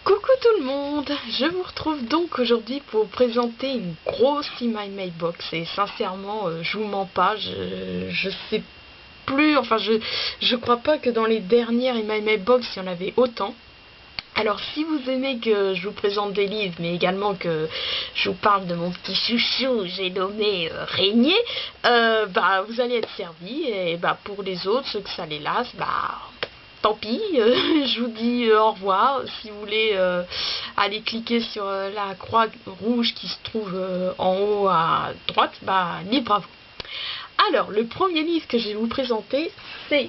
Coucou tout le monde, je vous retrouve donc aujourd'hui pour vous présenter une grosse Team My Box et sincèrement je vous mens pas, je sais plus, enfin je crois pas que dans les dernières My Box il y en avait autant. Alors si vous aimez que je vous présente des livres mais également que je vous parle de mon petit chouchou, j'ai nommé Régnier, vous allez être servis et pour les autres, ceux que ça les lasse, tant pis, je vous dis au revoir. Si vous voulez aller cliquer sur la croix rouge qui se trouve en haut à droite, libre à vous. Alors, le premier livre que je vais vous présenter, c'est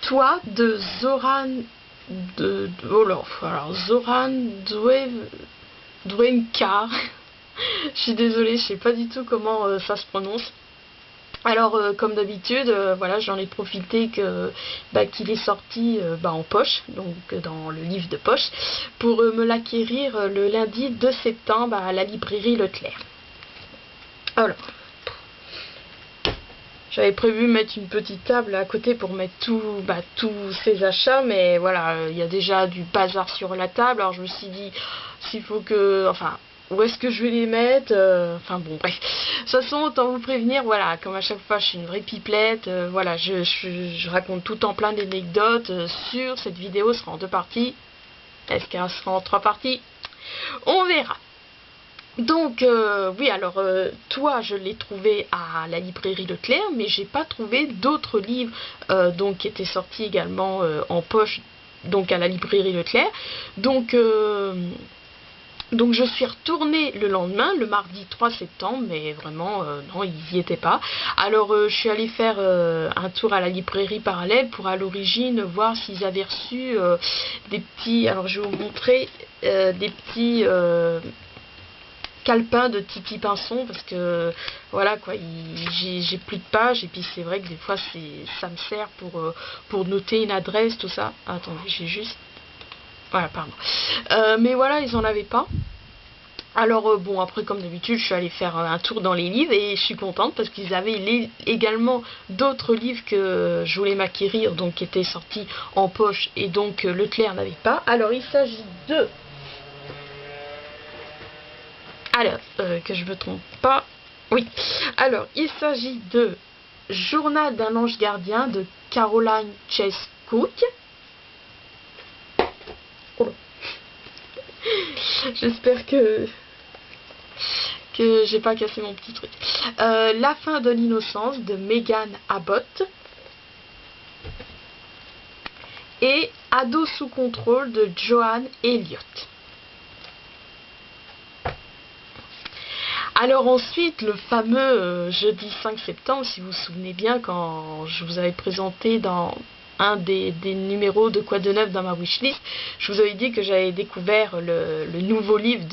Toi de Zoran Zoran Dwenka. Je suis désolée, je sais pas du tout comment ça se prononce. Alors comme d'habitude, voilà, j'en ai profité qu'il est sorti en poche, donc dans le livre de poche, pour me l'acquérir le lundi 2 septembre à la librairie Leclerc. Alors, j'avais prévu mettre une petite table à côté pour mettre tous ces achats, mais voilà, il y a déjà du bazar sur la table, alors je me suis dit, s'il faut que, où est-ce que je vais les mettre, bref. De toute façon, autant vous prévenir, voilà, comme à chaque fois, je suis une vraie pipelette, voilà, je raconte tout en plein d'anecdotes sur cette vidéo, sera en 2 parties. Est-ce qu'elle sera en 3 parties? On verra. Donc, oui, alors, toi, je l'ai trouvé à la librairie Leclerc, mais j'ai pas trouvé d'autres livres, qui étaient sortis également en poche, donc à la librairie Leclerc. Donc je suis retournée le lendemain, le mardi 3 septembre, mais vraiment, non, ils n'y étaient pas. Alors je suis allée faire un tour à la librairie parallèle pour à l'origine voir s'ils avaient reçu des petits, alors je vais vous montrer, des petits calepins de Titi Pinson, parce que voilà quoi, j'ai plus de pages, et puis c'est vrai que des fois ça me sert pour noter une adresse, tout ça. Attendez, j'ai juste... Voilà, pardon. Mais voilà, ils en avaient pas. Alors bon, après comme d'habitude, je suis allée faire un tour dans les livres et je suis contente parce qu'ils avaient également d'autres livres que je voulais m'acquérir, donc qui étaient sortis en poche et donc Leclerc n'avait pas. Alors il s'agit de... Alors, que je me trompe pas. Oui. Alors, il s'agit de Journal d'un ange gardien de Caroline Chase Cook. Oh. J'espère que j'ai pas cassé mon petit truc. La fin de l'innocence de Megan Abbott. Et Ado sous contrôle de Joanne Elliott. Alors ensuite, le fameux jeudi 5 septembre, si vous vous souvenez bien, quand je vous avais présenté dans un des numéros de Quoi de neuf dans ma wishlist, je vous avais dit que j'avais découvert le nouveau livre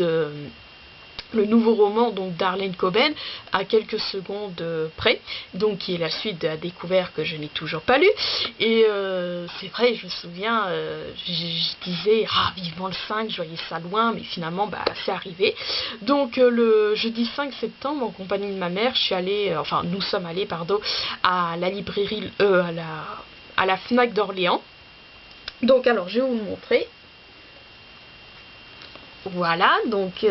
le nouveau roman donc d'Arlene Coben à quelques secondes près, donc qui est la suite de La Découverte que je n'ai toujours pas lu. Et c'est vrai, je me souviens, je disais vivement le 5, je voyais ça loin, mais finalement c'est arrivé. Donc le jeudi 5 septembre, en compagnie de ma mère, je suis allée, nous sommes allés à la librairie, à la Fnac d'Orléans. Donc alors je vais vous le montrer. Voilà, donc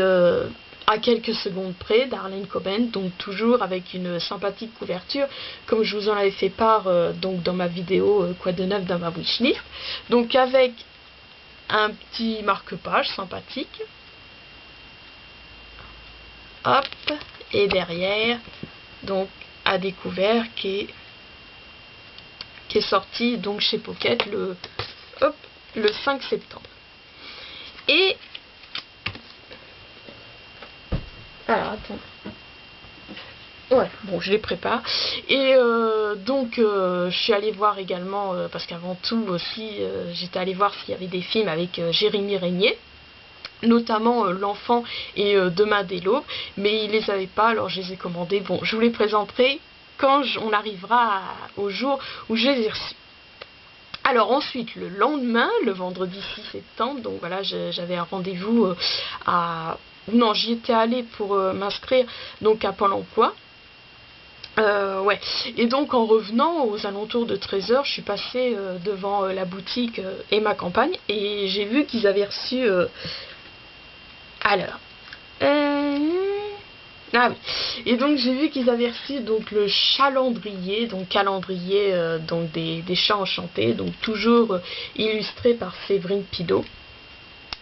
à quelques secondes près d'Arlene Coben, donc toujours avec une sympathique couverture, comme je vous en avais fait part donc dans ma vidéo Quoi de neuf dans ma wishlist. Donc avec un petit marque-page sympathique. Hop, et derrière, donc à découvert qui est sorti donc chez Pocket le 5 septembre. Et alors, attends. Ouais, bon, je les prépare. Et je suis allée voir également, parce qu'avant tout aussi, j'étais allée voir s'il y avait des films avec Jérémy Régnier, notamment L'Enfant et Demain dès l'aube, mais ils les avaient pas, alors je les ai commandés. Bon, je vous les présenterai quand on arrivera au jour où je les ai reçus. Alors ensuite, le lendemain, le vendredi 6 septembre, donc voilà, j'avais un rendez-vous Non, j'y étais allée pour m'inscrire donc à Pôle emploi. Ouais, et donc en revenant aux alentours de 13 h, je suis passée devant la boutique Emma Campagne et j'ai vu qu'ils avaient reçu. Alors. Ah oui, et donc j'ai vu qu'ils avaient reçu donc le chalandrier, donc calendrier donc des chats enchantés, donc toujours illustré par Séverine Pideau.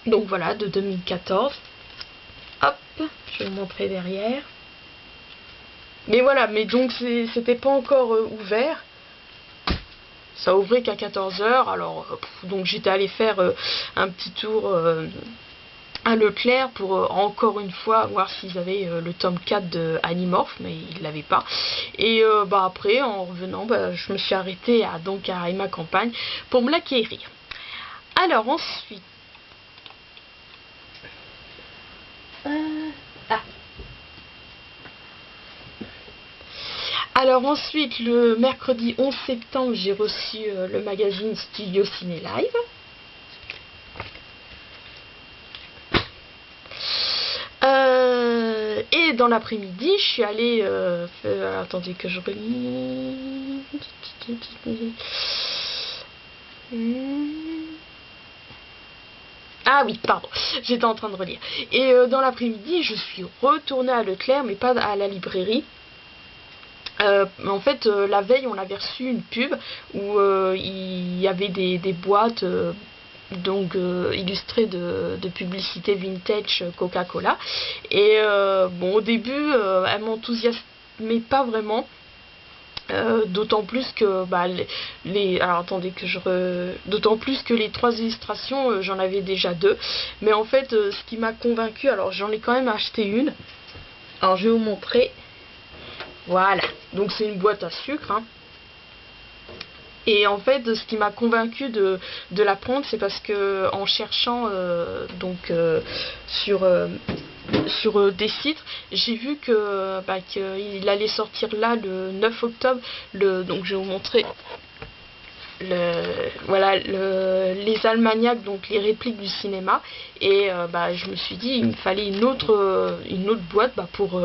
Donc voilà, de 2014. Hop, je vais vous montrer derrière. Mais voilà, mais donc c'était pas encore ouvert. Ça ouvrait qu'à 14 h. Alors, donc j'étais allée faire un petit tour à Leclerc pour encore une fois voir s'ils avaient le tome 4 de Animorph, mais ils l'avaient pas. Et après, en revenant, je me suis arrêtée à Emma Campagne pour me l'acquérir. Alors ensuite. Alors ensuite, le mercredi 11 septembre, j'ai reçu le magazine Studio Ciné Live. Et dans l'après-midi, je suis allée... attendez que je relis... Ah oui, pardon, j'étais en train de relire. Et dans l'après-midi, je suis retournée à Leclerc, mais pas à la librairie. En fait, la veille, on avait reçu une pub où il y avait des boîtes illustrées de publicité vintage Coca-Cola. Et au début, elle m'enthousiasmait pas vraiment. D'autant plus que alors attendez que d'autant plus que les 3 illustrations j'en avais déjà 2, mais en fait ce qui m'a convaincu, alors j'en ai quand même acheté une, alors je vais vous montrer. Voilà, donc c'est une boîte à sucre, hein. Et en fait, ce qui m'a convaincu de la prendre, c'est parce que en cherchant sur des sites, j'ai vu qu'il allait sortir là le 9 octobre. Donc je vais vous montrer les Almagnacs, donc les répliques du cinéma. Et je me suis dit il me fallait une autre boîte pour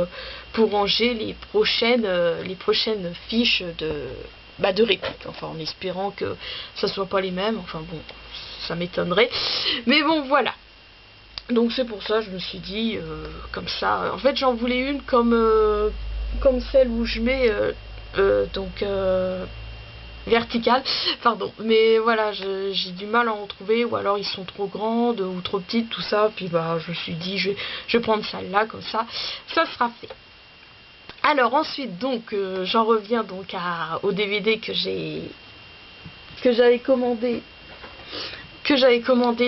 ranger les prochaines fiches de répliques, enfin en espérant que ça soit pas les mêmes, enfin bon, ça m'étonnerait, mais bon voilà. Donc c'est pour ça je me suis dit comme ça, en fait j'en voulais une comme celle où je mets verticale, pardon, mais voilà, j'ai du mal à en trouver, ou alors ils sont trop grandes ou trop petites, tout ça, puis je me suis dit je vais prendre celle-là, comme ça sera fait. Alors ensuite donc j'en reviens donc au DVD que j'avais commandé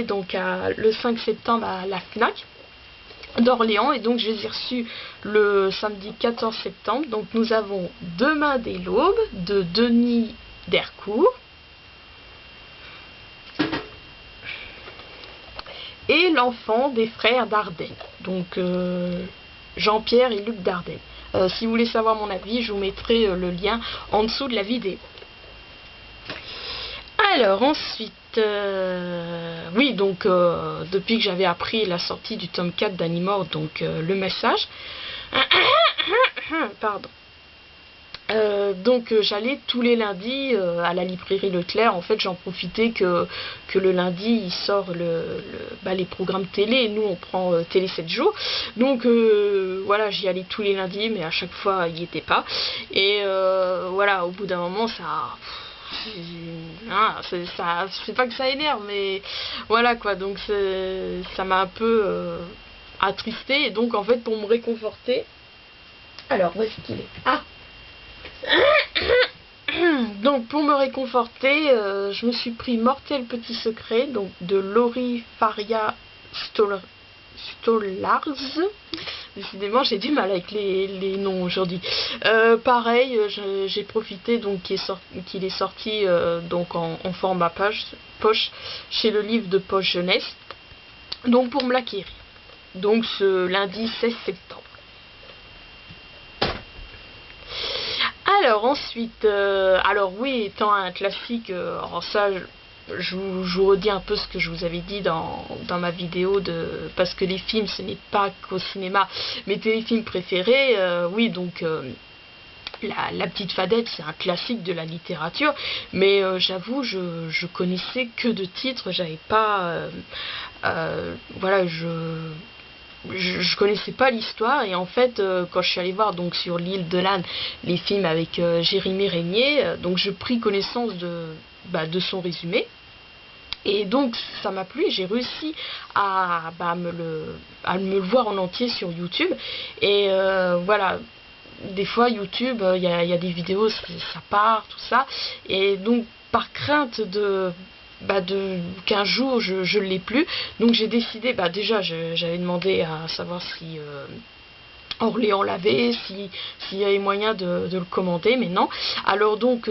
donc le 5 septembre à la Fnac d'Orléans, et donc je les ai reçus le samedi 14 septembre. Donc nous avons Demain dès l'aube de Denis Dercourt et L'enfant des frères Dardenne, donc Jean-Pierre et Luc Dardenne. Si vous voulez savoir mon avis, je vous mettrai le lien en dessous de la vidéo. Alors ensuite, oui, donc depuis que j'avais appris la sortie du tome 4 d'Animorph, donc le message, pardon. Donc j'allais tous les lundis à la librairie Leclerc. En fait j'en profitais que le lundi il sort les programmes télé, et nous on prend télé 7 jours, donc voilà, j'y allais tous les lundis, mais à chaque fois il n'y était pas, et voilà, au bout d'un moment c'est pas que ça énerve, mais voilà quoi, donc ça m'a un peu attristé, et donc en fait pour me réconforter, alors où est-ce qu'il est? Ah, donc pour me réconforter, je me suis pris Mortel Petit Secret, donc de Laurie Faria Stolarz. Décidément j'ai du mal avec les noms aujourd'hui. Pareil, j'ai profité donc qu'il est sorti donc en format poche chez le livre de poche jeunesse, donc pour me l'acquérir, donc ce lundi 16 septembre. Alors ensuite, alors oui, étant un classique, alors ça je vous redis un peu ce que je vous avais dit dans ma vidéo, parce que les films ce n'est pas qu'au cinéma mes téléfilms préférés, oui, donc La petite Fadette, c'est un classique de la littérature, mais j'avoue, je connaissais que de titres, j'avais pas, voilà, je connaissais pas l'histoire, et en fait quand je suis allée voir donc sur l'île de l'âne les films avec Jérémy Régnier, donc je pris connaissance de son résumé. Et donc ça m'a plu, j'ai réussi à me le voir en entier sur YouTube. Et voilà, des fois YouTube, il y a des vidéos, ça part, tout ça. Et donc par crainte qu'un jour je l'ai plus, donc j'ai décidé, déjà j'avais demandé à savoir si Orléans l'avait, s'il y avait moyen de le commander, mais non. Alors donc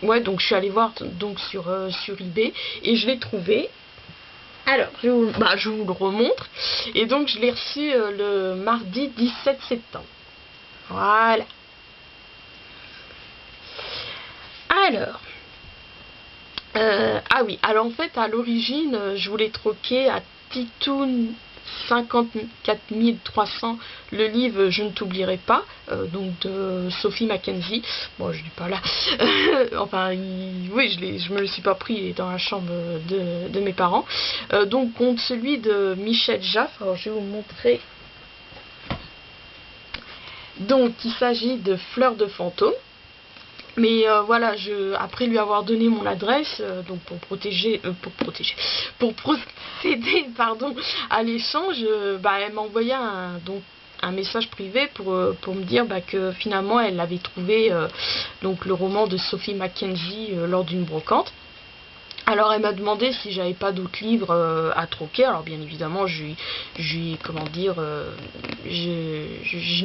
ouais, donc je suis allée voir donc sur eBay et je l'ai trouvé. Alors je vous le remontre. Et donc je l'ai reçu le mardi 17 septembre. Voilà. Alors ah oui, alors en fait à l'origine je voulais troquer à Titoon 54 300 le livre Je ne t'oublierai pas, donc de Sophie Mackenzie. Bon, je dis pas là. Enfin, oui, je me le suis pas pris, il est dans la chambre de mes parents. Donc contre celui de Michel Jaff. Alors je vais vous montrer. Donc il s'agit de Fleurs de fantôme. Mais voilà, après lui avoir donné mon adresse, donc pour procéder pardon, à l'échange, elle m'a envoyé un message privé pour me dire que finalement elle avait trouvé donc le roman de Sophie Mackenzie lors d'une brocante. Alors elle m'a demandé si j'avais pas d'autres livres à troquer. Alors bien évidemment je l'ai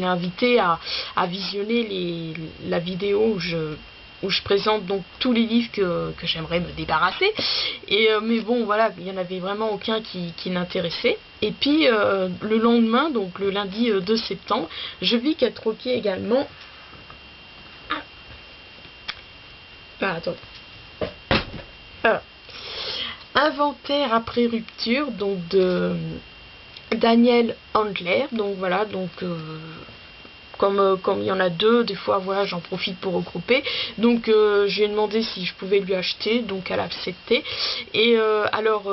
invité à visionner la vidéo où je présente donc tous les livres que j'aimerais me débarrasser. Et mais bon voilà, il n'y en avait vraiment aucun qui l'intéressait. Et puis le lendemain, donc le lundi 2 septembre, je vis qu'elle troquait également. Attends. Inventaire après rupture, donc de Daniel Handler. Donc voilà, donc comme il y en a deux, des fois voilà, j'en profite pour regrouper. Donc je lui ai demandé si je pouvais lui acheter, donc elle a accepté. Et alors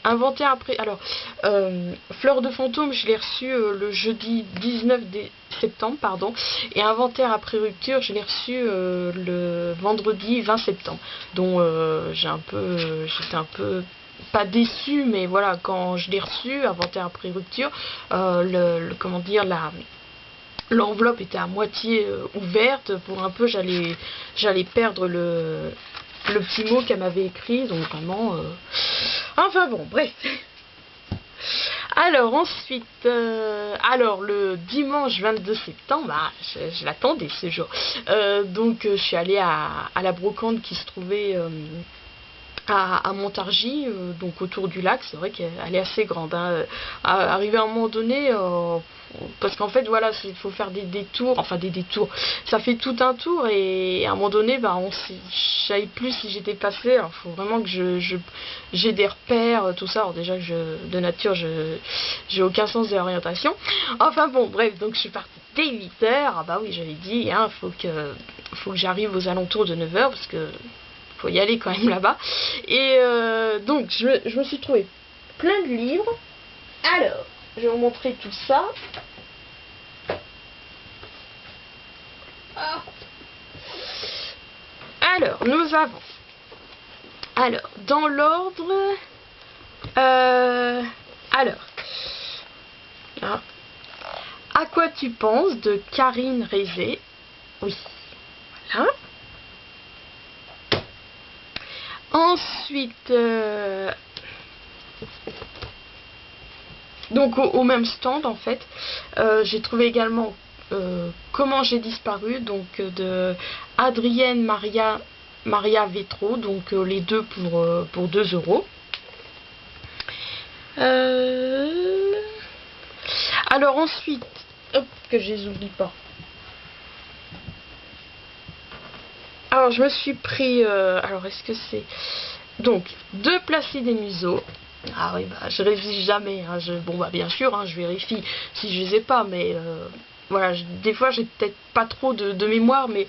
inventaire après, alors Fleurs de fantôme, je l'ai reçu le jeudi 19 septembre, pardon, et inventaire après rupture, je l'ai reçu le vendredi 20 septembre. Donc j'étais un peu pas déçue, mais voilà, quand je l'ai reçu, inventaire après rupture, comment dire, l'enveloppe était à moitié ouverte, pour un peu j'allais perdre le petit mot qu'elle m'avait écrit, donc vraiment enfin bon, bref. Alors ensuite, alors le dimanche 22 septembre, je l'attendais ce jour, donc je suis allée à la brocante qui se trouvait à Montargis, donc autour du lac. C'est vrai qu'elle est assez grande, hein. Arrivé à un moment donné, parce qu'en fait voilà, il faut faire des détours, enfin des détours, ça fait tout un tour, et à un moment donné je savais plus si j'étais passée. Alors il faut vraiment que j'ai des repères, tout ça. Alors déjà que de nature j'ai aucun sens de l'orientation, enfin bon bref, donc je suis partie dès 8h. Ah bah oui, j'avais dit, hein, faut que j'arrive aux alentours de 9h, parce que faut y aller quand même là-bas. Et donc je me suis trouvé plein de livres. Alors je vais vous montrer tout ça. Alors nous avons, alors dans l'ordre, alors À quoi tu penses de Karine Rézé. Oui, voilà. Ensuite, donc au même stand en fait, j'ai trouvé également Comment j'ai disparu, donc de Adrienne Maria Vétro, donc les deux pour 2 €. Alors ensuite, hop, que je les oublie pas. Alors je me suis pris, alors est-ce que c'est, donc 2 Placide et Museau. Ah oui, je révise jamais, hein. Bon bien sûr, hein, je vérifie si je les ai pas, mais voilà, des fois j'ai peut-être pas trop de mémoire, mais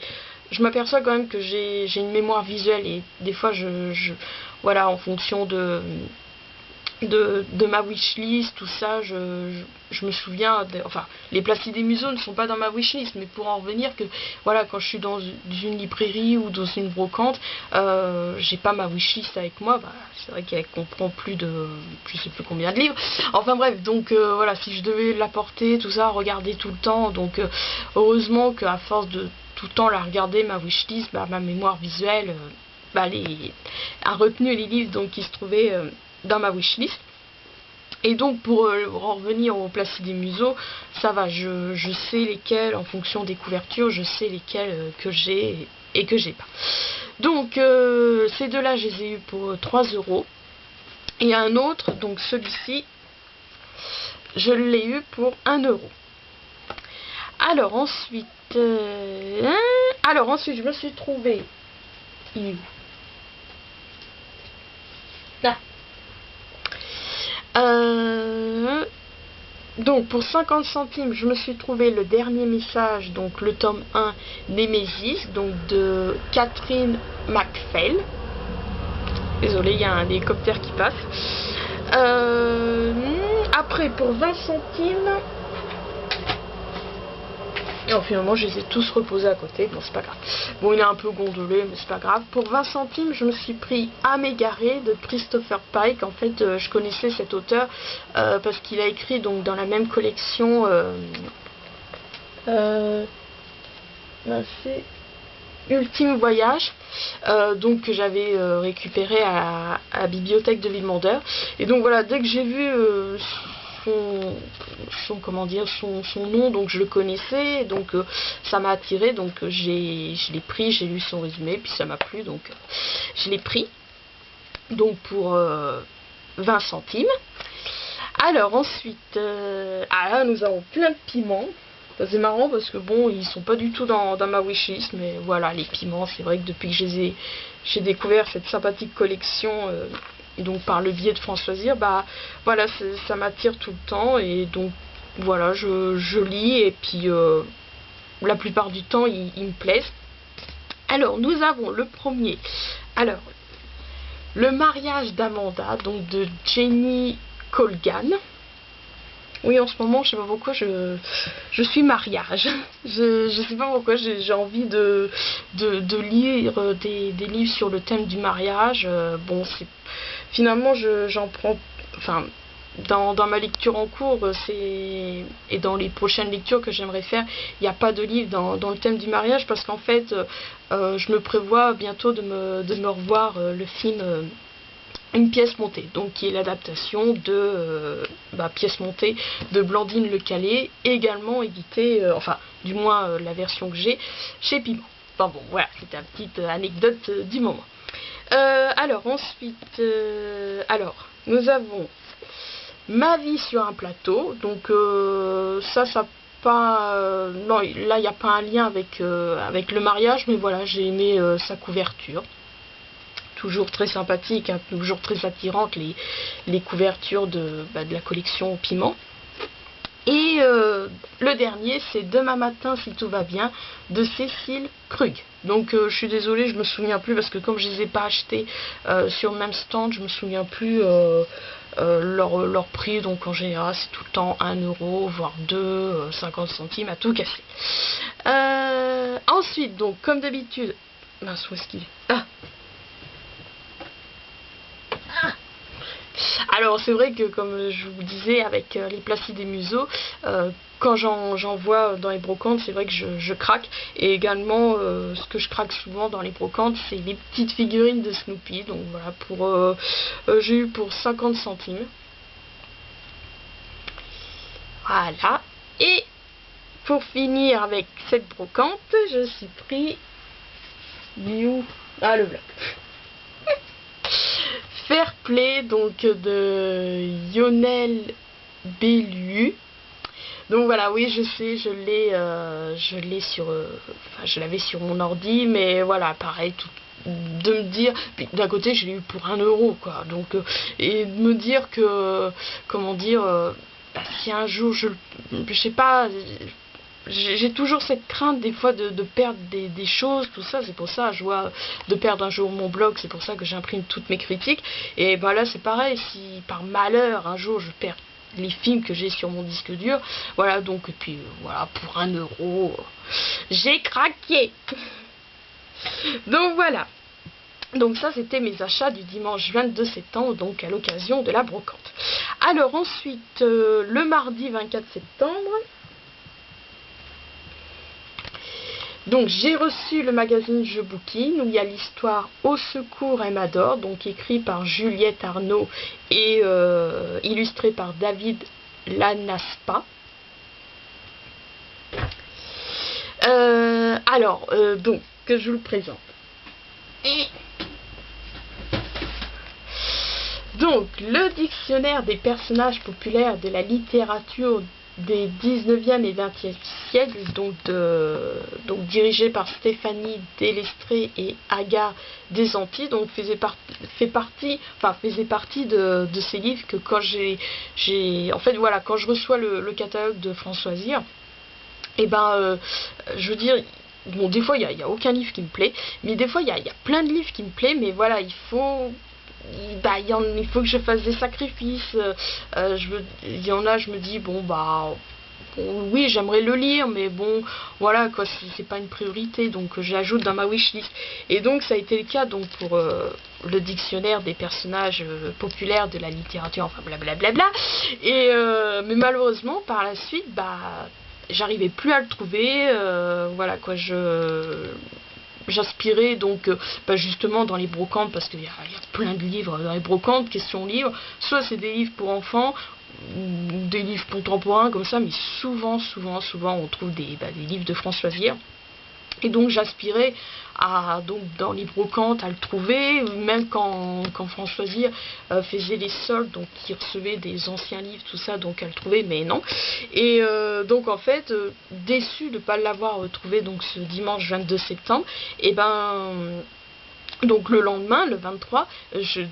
je m'aperçois quand même que j'ai une mémoire visuelle, et des fois voilà, en fonction de ma wishlist, tout ça, je me souviens, enfin, les Placide Museau ne sont pas dans ma wishlist, mais pour en revenir que, voilà, quand je suis dans une librairie ou dans une brocante, j'ai pas ma wishlist avec moi, bah, c'est vrai qu'elle comprend plus de, je sais plus combien de livres, enfin bref, donc voilà, si je devais l'apporter, tout ça, regarder tout le temps, donc heureusement qu'à force de tout le temps la regarder, ma wishlist, bah, ma mémoire visuelle, bah, a retenu les livres donc qui se trouvaient dans ma wishlist. Et donc pour en revenir au Placide Museau, ça va, je sais lesquels, en fonction des couvertures, je sais lesquels que j'ai et que j'ai pas. Donc ces deux-là, je les ai eu pour 3 €. Et un autre, donc celui-ci, je l'ai eu pour 1 €. Alors ensuite, je me suis trouvé. Là. Donc pour 50 centimes, je me suis trouvé le dernier message, donc le tome 1 Némésis, donc de Catherine MacPhail. Désolée, il y a un hélicoptère qui passe. Après, pour 20 centimes, et finalement je les ai tous reposés à côté, bon c'est pas grave. Bon, il est un peu gondolé, mais c'est pas grave. Pour 20 centimes, je me suis pris À m'égarer de Christopher Pike. En fait, je connaissais cet auteur parce qu'il a écrit donc dans la même collection c'est Ultime Voyage, donc que j'avais récupéré à la bibliothèque de Villemandeur. Et donc voilà, dès que j'ai vu son nom, donc je le connaissais, donc ça m'a attiré, donc je l'ai pris, j'ai lu son résumé, puis ça m'a plu, donc je l'ai pris, donc pour 20 centimes. Alors ensuite, là nous avons plein de piments. C'est marrant parce que bon, ils sont pas du tout dans ma wishlist, mais voilà, les piments, c'est vrai que depuis que j'ai découvert cette sympathique collection, donc par le biais de France Loisirs, bah voilà, ça m'attire tout le temps, et donc voilà, je lis, et puis la plupart du temps ils me plaisent. Alors nous avons le premier, alors Le mariage d'Amanda, donc de Jenny Colgan. Oui, en ce moment, je sais pas pourquoi, je suis mariage. Je sais pas pourquoi, j'ai envie de lire des livres sur le thème du mariage. Bon, finalement, j'en prends, enfin, dans ma lecture en cours, et dans les prochaines lectures que j'aimerais faire, il n'y a pas de livre dans le thème du mariage, parce qu'en fait, je me prévois bientôt de me revoir le film Une pièce montée, donc qui est l'adaptation de Pièce montée de Blandine Le Calais, également édité, enfin du moins la version que j'ai chez Piment. Enfin bon, voilà, c'était une petite anecdote du moment. Alors ensuite, nous avons Ma vie sur un plateau, donc ça pas, non, là il n'y a pas un lien avec le mariage, mais voilà, j'ai aimé sa couverture. Toujours très sympathique, hein, toujours très attirante, les couvertures de la collection Piment. Et le dernier, c'est Demain matin si tout va bien, de Cécile Krug. Donc je suis désolée, je me souviens plus, parce que comme je les ai pas achetés sur le même stand, je me souviens plus leur prix. Donc en général c'est tout le temps 1 €, voire 2, 50 centimes à tout casser. Ensuite, donc comme d'habitude, mince, où est-ce qu'il est ? Alors c'est vrai que, comme je vous disais, avec les Placide Museau, quand j'en vois dans les brocantes, c'est vrai que je craque. Et également, ce que je craque souvent dans les brocantes, c'est les petites figurines de Snoopy. Donc voilà, j'ai eu pour 50 centimes. Voilà. Et pour finir avec cette brocante, je suis pris... le bloc. Fair Play, donc de Lionel Bellu. Donc voilà, oui, je sais, je l'ai sur, je l'avais sur mon ordi, mais voilà, pareil, de me dire, puis d'un côté, je l'ai eu pour 1 € quoi, donc et de me dire que, comment dire, si un jour je sais pas, j'ai toujours cette crainte des fois de perdre des choses, tout ça. C'est pour ça, je vois, de perdre un jour mon blog, c'est pour ça que j'imprime toutes mes critiques. Et ben là, c'est pareil, si par malheur, un jour, je perds les films que j'ai sur mon disque dur, voilà, donc, et puis, voilà, pour 1 euro, j'ai craqué. Donc voilà. Donc ça, c'était mes achats du dimanche 22 septembre, donc à l'occasion de la brocante. Alors ensuite, le mardi 24 septembre, donc j'ai reçu le magazine Je Bouquine où il y a l'histoire Au secours Emma-Dor, donc écrit par Juliette Arnaud et illustré par David Lanaspa. Donc que je vous le présente. Donc le dictionnaire des personnages populaires de la littérature des 19e et 20e siècles, donc dirigé par Stéphanie Delestré et Agar Desanti, donc faisait partie de ces livres que quand quand je reçois le catalogue de Françoisir, et je veux dire, bon, des fois il y a aucun livre qui me plaît, mais des fois il y a plein de livres qui me plaisent, mais voilà, il faut que je fasse des sacrifices. Il y en a, je me dis, bon, oui, j'aimerais le lire, mais bon, voilà, quoi, c'est pas une priorité, donc j'ajoute dans ma wishlist. Et donc, ça a été le cas donc pour le dictionnaire des personnages populaires de la littérature, enfin, blablabla. Mais malheureusement, par la suite, j'arrivais plus à le trouver, voilà, quoi, j'aspirais donc justement dans les brocantes, parce qu'il y a plein de livres dans les brocantes, questions livres, soit c'est des livres pour enfants, ou des livres contemporains comme ça, mais souvent on trouve des livres de Françoisir. Et donc j'aspirais dans les brocantes à le trouver, même quand Françoisir faisait les soldes, donc il recevait des anciens livres, tout ça, donc à le trouver, mais non. Et donc en fait, déçu de ne pas l'avoir trouvé donc ce dimanche 22 septembre, et donc le lendemain, le 23, j'ai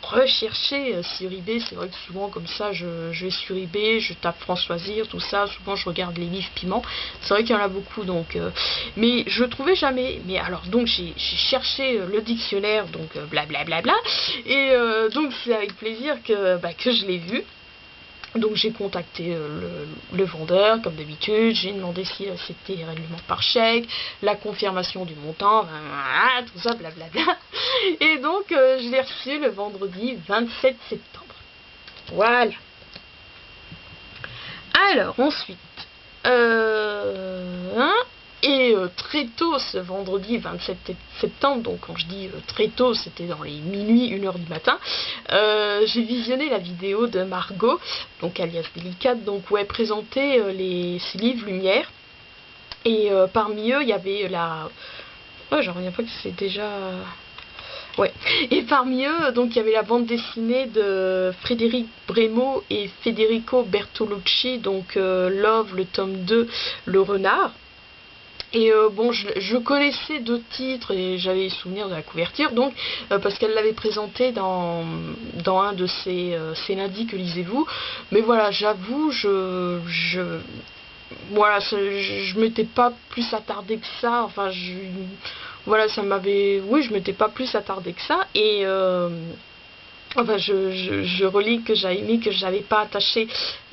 recherché sur eBay. C'est vrai que souvent comme ça, je vais sur eBay, je tape Françoisir, tout ça. Souvent je regarde les livres piment. C'est vrai qu'il y en a beaucoup, donc mais je trouvais jamais. Mais alors donc j'ai cherché le dictionnaire, donc blablabla. Et donc c'est avec plaisir que je l'ai vu. Donc j'ai contacté le vendeur comme d'habitude, j'ai demandé si c'était règlement par chèque, la confirmation du montant, tout ça, blablabla. Et donc je l'ai reçu le vendredi 27 septembre. Voilà. Alors ensuite, très tôt ce vendredi 27 septembre, donc quand je dis très tôt, c'était dans les minuit, 1h du matin, j'ai visionné la vidéo de Margot, donc alias Délicate, donc où elle présentait ses livres Lumière, et parmi eux il y avait j'en reviens pas que c'est déjà... Ouais, et parmi eux, donc il y avait la bande dessinée de Frédéric Brémaud et Federico Bertolucci, donc Love, le tome 2, Le Renard. Et je connaissais deux titres et j'avais souvenir de la couverture, donc parce qu'elle l'avait présenté dans un de ses lundis que lisez-vous. Mais voilà, j'avoue, je m'étais pas plus attardée que ça. Enfin, je m'étais pas plus attardée que ça. Et je relis que j'avais mis que j'avais pas attaché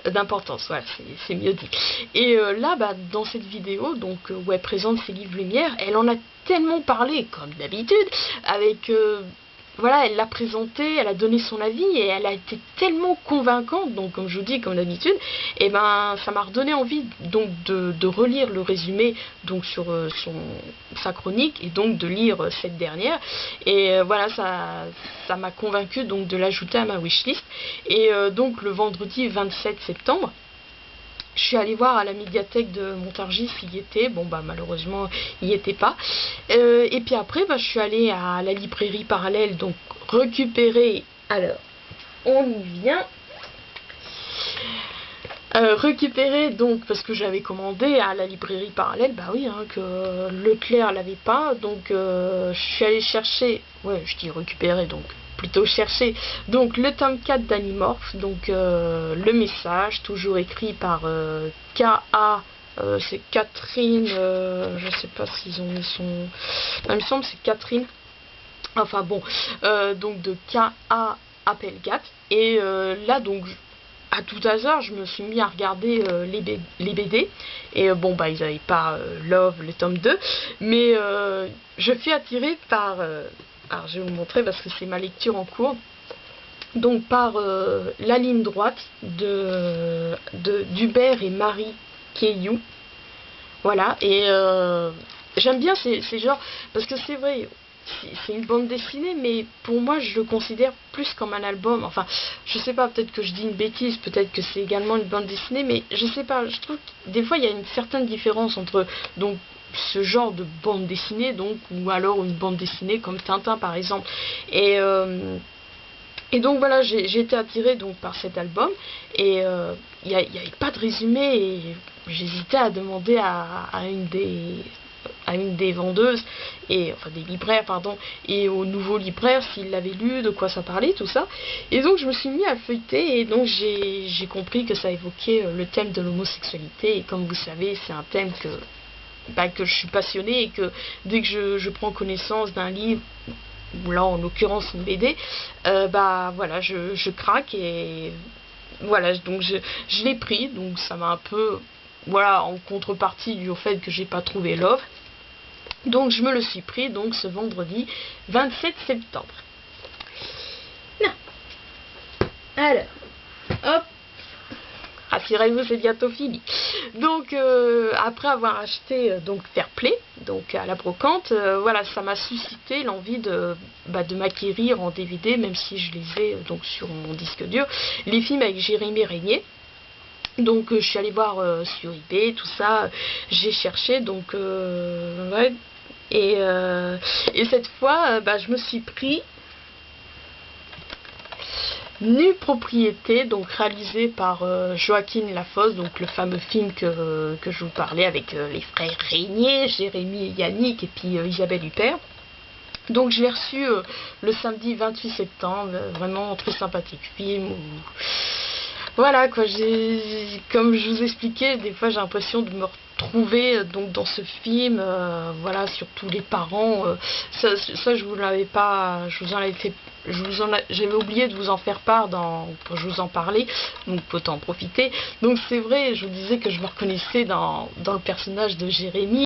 d'importance, voilà, c'est mieux dit. Et là, dans cette vidéo, donc où elle présente ses livres Lumière, elle en a tellement parlé, comme d'habitude, avec voilà, elle l'a présenté, elle a donné son avis et elle a été tellement convaincante, donc comme je vous dis, comme d'habitude, et ça m'a redonné envie donc de relire le résumé donc sur sa chronique et donc de lire cette dernière. Et voilà, ça m'a convaincu donc de l'ajouter à ma wishlist. Et donc le vendredi 27 septembre, je suis allée voir à la médiathèque de Montargis s'il y était. Bon, malheureusement, il n'y était pas. Et puis après, je suis allée à la librairie Parallèle, donc récupérer... Alors, on y vient. Récupérer, donc, parce que j'avais commandé à la librairie Parallèle, oui, que Leclerc l'avait pas. Donc, je suis allée chercher... Ouais, je dis récupérer, donc... plutôt chercher donc le tome 4 d'Animorph, donc le message, toujours écrit par K.A. C'est Catherine, je sais pas s'ils ont mis son... il me semble que c'est Catherine. Enfin bon, donc de K.A. Appelgat. Et là, donc, à tout hasard, je me suis mis à regarder les BD. Et bon, bah, ils n'avaient pas Love, le tome 2. Mais je fus attirée par... alors, je vais vous montrer parce que c'est ma lecture en cours. Donc, par la ligne droite d'Hubert et Marie Caillou. Voilà, et j'aime bien ces genres, parce que c'est vrai, c'est une bande dessinée, mais pour moi, je le considère plus comme un album. Enfin, je sais pas, peut-être que je dis une bêtise, peut-être que c'est également une bande dessinée, mais je sais pas, je trouve que des fois, il y a une certaine différence entre, donc, ce genre de bande dessinée, donc, ou alors une bande dessinée comme Tintin, par exemple. Et donc voilà, j'ai été attirée donc par cet album, et il n'y avait pas de résumé, et j'hésitais à demander à une des vendeuses, et enfin des libraires, pardon, et au nouveau libraire s'il l'avait lu, de quoi ça parlait, tout ça. Et donc je me suis mis à feuilleter, et donc j'ai compris que ça évoquait le thème de l'homosexualité, et comme vous savez, c'est un thème que je suis passionnée, et que dès que je prends connaissance d'un livre, ou là en l'occurrence une BD, bah voilà, je craque, et voilà, donc je l'ai pris, donc ça m'a un peu, voilà, en contrepartie du fait que j'ai pas trouvé Love, donc je me le suis pris donc ce vendredi 27 septembre. Non. Alors, hop, rassurez-vous, c'est bientôt fini. Donc après avoir acheté donc Fairplay, donc à la brocante, voilà, ça m'a suscité l'envie de m'acquérir en DVD, même si je les ai donc sur mon disque dur, les films avec Jérémy Régnier. Donc je suis allée voir sur eBay, tout ça, j'ai cherché, donc ouais, et cette fois, je me suis pris Nue propriété, donc réalisé par Joaquin Lafosse, donc le fameux film que je vous parlais avec les frères Régnier, Jérémy et Yannick, et puis Isabelle Huppert. Donc je l'ai reçu le samedi 28 septembre, vraiment très sympathique film. Voilà quoi, comme je vous expliquais, des fois j'ai l'impression de me retrouver donc dans ce film, voilà, surtout les parents, ça je vous l'avais pas, j'avais oublié de vous en faire part quand je vous en parlais, donc autant en profiter. Donc c'est vrai, je vous disais que je me reconnaissais dans le personnage de Jérémy.